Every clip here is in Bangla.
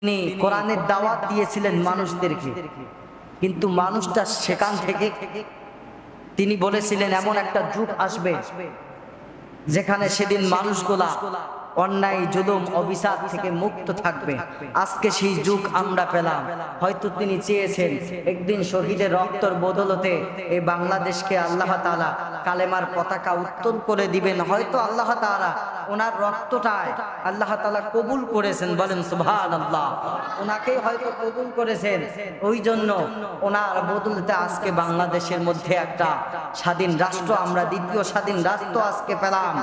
তিনি কোরআনের দাওয়াত দিয়েছিলেন মানুষদেরকে, কিন্তু মানুষটা সেখান থেকে তিনি বলেছিলেন এমন একটা যুগ আসবে যেখানে সেদিন মানুষগুলা অন্যায় জুলুম অভিশাপ থেকে মুক্ত থাকবে। আজকে সেই যুগ আমরা পেলাম। হয়তো তিনি চেয়েছেন একদিন শহীদের রক্তের বদলতে এই বাংলাদেশকে আল্লাহ তাআলা কালেমার পতাকা উত্তোলন করে দিবেন। হয়তো আল্লাহ তাআলা ওনার রক্তটায় আল্লাহ তাআলা কবুল করেছেন, বলেন সুবহানাল্লাহ। ওনাকে হয়তো কবুল করেছেন, ওই জন্য ওনার বদলতে আজকে বাংলাদেশের মধ্যে একটা স্বাধীন রাষ্ট্র, আমরা দ্বিতীয় স্বাধীন রাষ্ট্র আজকে পেলাম।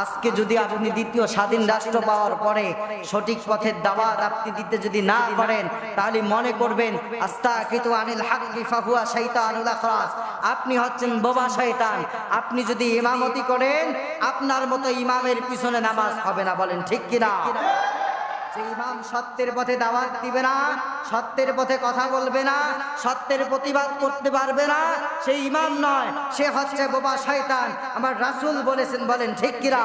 আজকে যদি আপনি দ্বিতীয় স্বাধীন রাষ্ট্র পাওয়ার পরে সঠিক পথের দাওয়াত আপনি দিতে যদি না পারেন, তাহলে মনে করবেন আস্তাকিতু আনিল হাক্কি ফাহুয়া শাইতানুল আখরাস, আপনি হচ্ছেন বোবা শয়তান। আপনি যদি ইমামতি করেন, আপনার মতো ইমামের পিছনে নামাজ হবে না, বলেন ঠিক কিনা? যে ইমাম সত্যের পথে দাওয়াত দিবে না, সত্যের পথে কথা বলবে না, সত্যের প্রতিবাদ করতে পারবে না, সেই ইমাম নয়, সে হচ্ছে বোবা শয়তান। আমার রাসূল বলেছেন, বলেন ঠিক কিনা?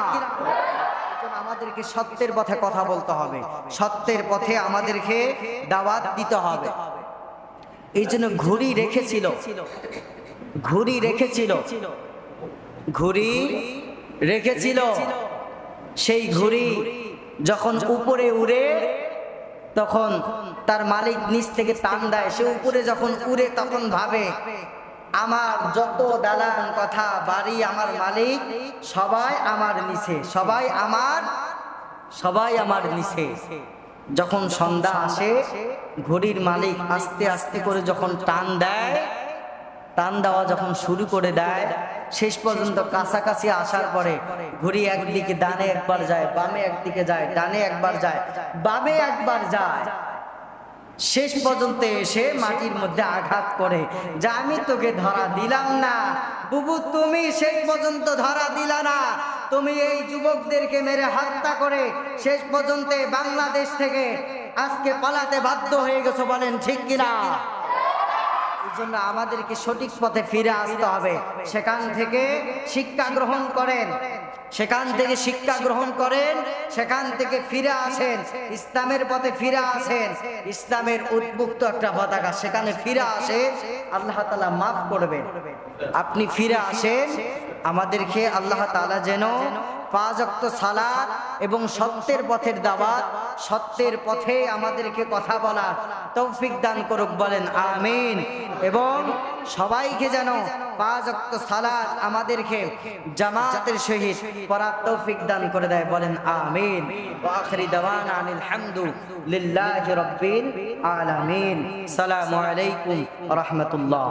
আমাদেরকে সত্যের পথে কথা বলতে হবে, সত্যের পথে আমাদেরকে দাওয়াত দিতে হবে। এই জন্য ঘুড়ি রেখেছিল, ঘুড়ি রেখেছিল, ঘুড়ি রেখেছিল। সেই ঘুড়ি যখন উপরে উড়ে, তখন তার মালিক নিচ থেকে টান দেয়। সে উপরে যখন উড়ে তখন ভাবে আমার যত দালান কথা বাড়ি আমার মালিক সবাই আমার নিচে, সবাই আমার নিচে। যখন সন্ধ্যা আসে, ঘড়ির মালিক আস্তে আস্তে করে যখন টান দেয়, টান দেওয়া যখন শুরু করে দেয়, শেষ পর্যন্ত কাছাকাছি আসার পরে ঘড়ি একদিকে ডানে একবার যায়, বামে একদিকে যায়, ডানে একবার যায়, বামে একবার যায়, শেষ পর্যন্ত এসে মাটির মধ্যে আঘাত করে যে আমি তোকে ধরা দিলাম না বুবু, তুমি শেষ পর্যন্ত ধরা দিলা না, তুমি এই যুবকদেরকে মেরে হত্যা করে শেষ পর্যন্ত বাংলাদেশ থেকে আজকে পালাতে বাধ্য হয়ে গেছো, বলেন ঠিক কিনা? এই জন্য আমাদেরকে সঠিক পথে ফিরে আসতে হবে। সেখান থেকে শিক্ষা গ্রহণ করেন, সেখান থেকে শিক্ষা গ্রহণ করেন, সেখান থেকে ফিরে আসেন, ইসলামের পথে ফিরে আসেন। ইসলামের উদ্বুদ্ধ একটা পতাকা, সেখানে ফিরে আসেন, আল্লাহ তাআলা মাফ করবেন। আপনি ফিরে আসেন, আমাদেরকে আল্লাহ তাআলা যেন 5 ওয়াক্ত সালাত এবং সত্যের পথের দাওয়াত, সত্যের পথে আমাদেরকে কথা বলার তৌফিক দান করুক, বলেন আমিন। এবং সবাইকে যেন 5 ওয়াক্ত সালাত আমাদেরকে জামাতের সহিত পড়ার তৌফিক দান করে দেয়, বলেন আমিন। ওয়া আখিরি দাওয়ানা আনিল হামদুলিল্লাহি রাব্বিল আলামিন। আসসালামু আলাইকুম ওয়া রাহমাতুল্লাহ।